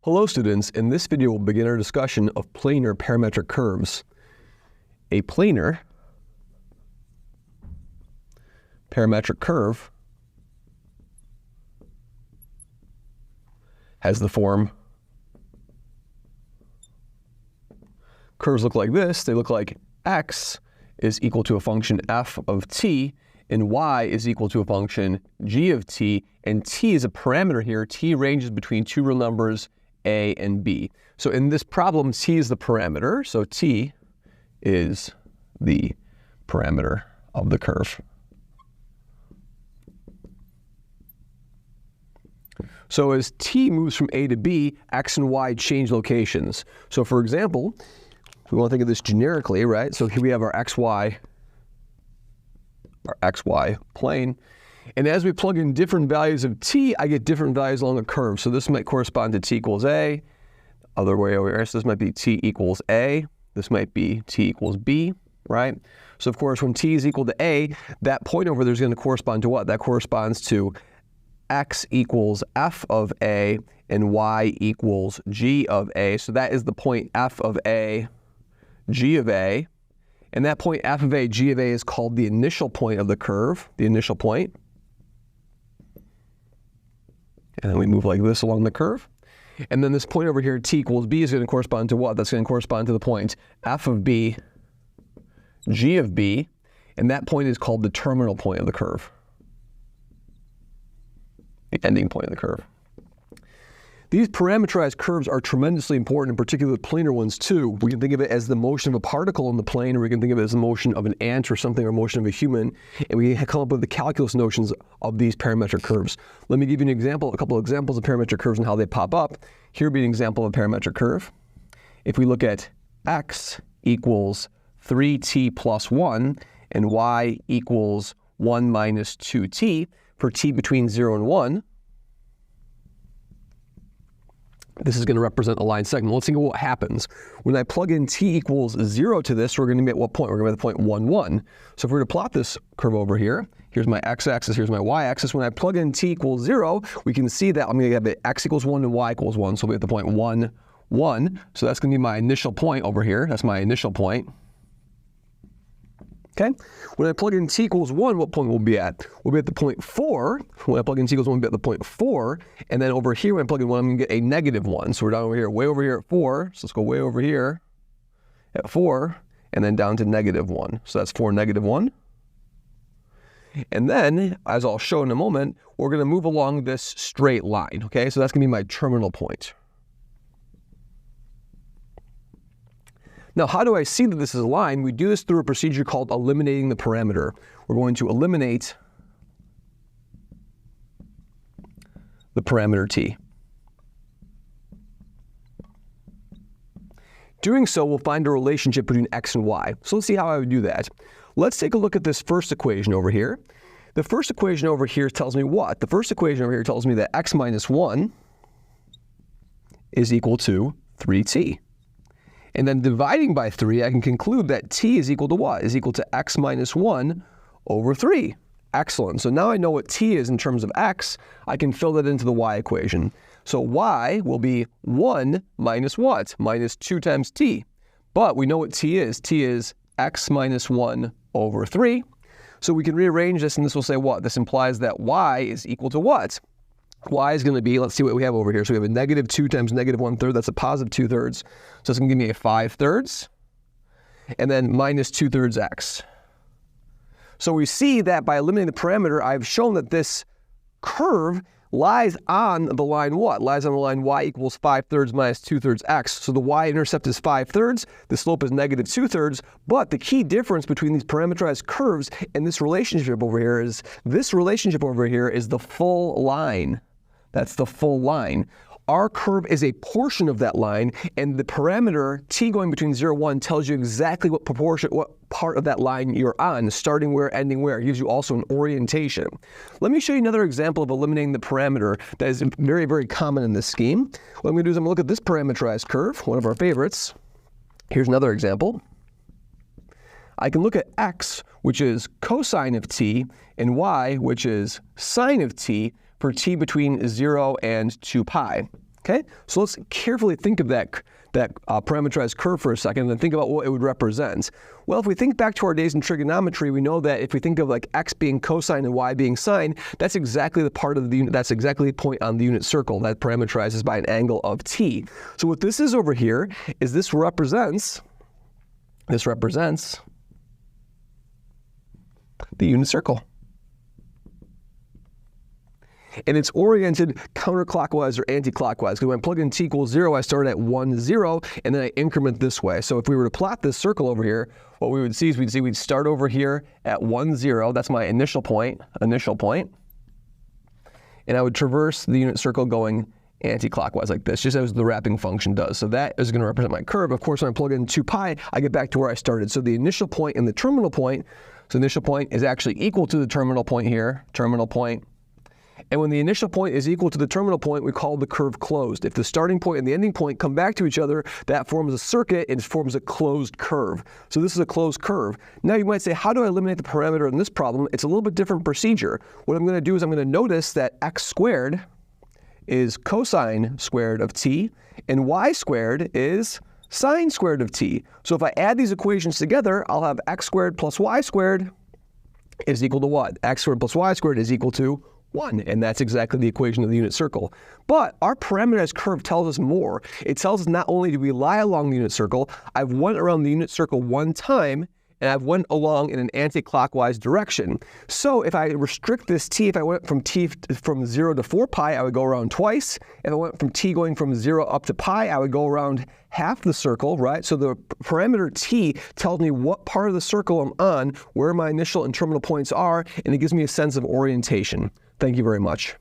Hello students, in this video we'll begin our discussion of planar parametric curves. A planar parametric curve has the form. Curves look like this. They look like x is equal to a function f of t and y is equal to a function g of t, and t is a parameter here. T ranges between two real numbers a and b. So in this problem, t is the parameter, so t is the parameter of the curve. So as t moves from a to b, x and y change locations. So for example, we want to think of this generically, right? So here we have our xy plane. And as we plug in different values of t, I get different values along a curve. So this might correspond to t equals a. Other way over here, so this might be t equals a. This might be t equals b, right? So of course, when t is equal to a, that point over there is going to correspond to what? That corresponds to x equals f of a and y equals g of a. So that is the point f of a, g of a. And that point f of a, g of a is called the initial point of the curve, the initial point. And then we move like this along the curve. And then this point over here, t equals b, is going to correspond to what? That's going to correspond to the point f of b, g of b. And that point is called the terminal point of the curve, the ending point of the curve. These parametrized curves are tremendously important, in particular the planar ones too. We can think of it as the motion of a particle in the plane, or we can think of it as the motion of an ant or something, or motion of a human, and we come up with the calculus notions of these parametric curves. Let me give you an example, a couple of examples of parametric curves and how they pop up. Here would be an example of a parametric curve. If we look at x equals 3t plus 1 and y equals 1 minus 2t for t between 0 and 1, this is going to represent a line segment. Let's think of what happens. When I plug in t equals 0 to this, we're going to be at what point? We're going to be at the point 1, 1. So if we were to plot this curve over here, here's my x-axis, here's my y-axis. When I plug in t equals 0, we can see that I'm going to have it x equals 1 and y equals 1. So we'll be at the point 1, 1. So that's going to be my initial point over here. That's my initial point. Okay? When I plug in t equals 1, what point will we be at? We'll be at the point 4. When I plug in t equals 1, we'll be at the point 4. And then over here, when I plug in 1, I'm going to get a negative 1. So we're down over here, way over here at 4. So let's go way over here at 4, and then down to negative 1. So that's 4, negative 1. And then, as I'll show in a moment, we're going to move along this straight line. Okay? So that's going to be my terminal point. Now, how do I see that this is a line? We do this through a procedure called eliminating the parameter. We're going to eliminate the parameter t. Doing so, we'll find a relationship between x and y. So let's see how I would do that. Let's take a look at this first equation over here. The first equation over here tells me what? The first equation over here tells me that x minus 1 is equal to 3t. And then dividing by 3, I can conclude that t is equal to what? Is equal to x minus 1 over 3. Excellent. So now I know what t is in terms of x. I can fill that into the y equation. So y will be 1 minus what? Minus 2 times t. But we know what t is. T is x minus 1 over 3. So we can rearrange this, and this will say what? This implies that y is equal to what? Y is going to be, let's see what we have over here. So we have a negative 2 times negative 1/3. That's a positive 2/3. So it's going to give me a 5/3. And then minus 2/3 x. So we see that by eliminating the parameter, I've shown that this curve lies on the line what? Lies on the line y equals 5/3 minus 2/3 x. So the y-intercept is 5/3. The slope is negative 2/3. But the key difference between these parameterized curves and this relationship over here is the full line. That's the full line. Our curve is a portion of that line, and the parameter t going between 0 and 1 tells you exactly what part of that line you're on, starting where, ending where. It gives you also an orientation. Let me show you another example of eliminating the parameter that is very, very common in this scheme. What I'm going to do is I'm going to look at this parameterized curve, one of our favorites. Here's another example. I can look at x, which is cosine of t, and y, which is sine of t, for t between 0 and 2 pi. Okay, so let's carefully think of that parametrized curve for a second and think about what it would represent. Well, if we think back to our days in trigonometry, we know that if we think of like x being cosine and y being sine, that's exactly the part of the unit, that's exactly the point on the unit circle that parameterizes by an angle of t. So what this is over here is this represents the unit circle. And it's oriented counterclockwise or anti-clockwise. Because when I plug in t equals 0, I start at 1, 0, and then I increment this way. So if we were to plot this circle over here, what we would see is we'd start over here at 1, 0. That's my initial point. And I would traverse the unit circle going anti-clockwise like this, just as the wrapping function does. So that is going to represent my curve. Of course, when I plug in 2 pi, I get back to where I started. So the initial point and the terminal point, so the initial point is actually equal to the terminal point here, terminal point. And when the initial point is equal to the terminal point, we call the curve closed. If the starting point and the ending point come back to each other, that forms a circuit and it forms a closed curve. So this is a closed curve. Now you might say, how do I eliminate the parameter in this problem? It's a little bit different procedure. What I'm going to do is I'm going to notice that x squared is cosine squared of t, and y squared is sine squared of t. So if I add these equations together, I'll have x squared plus y squared is equal to what? X squared plus y squared is equal to 1, and that's exactly the equation of the unit circle. But our parameterized curve tells us more. It tells us not only do we lie along the unit circle, I've went around the unit circle one time, and I've went along in an anti-clockwise direction. So if I restrict this t, if I went from 0 to 4 pi, I would go around twice. If I went from t going from 0 up to pi, I would go around half the circle, right? So the parameter t tells me what part of the circle I'm on, where my initial and terminal points are, and it gives me a sense of orientation. Thank you very much.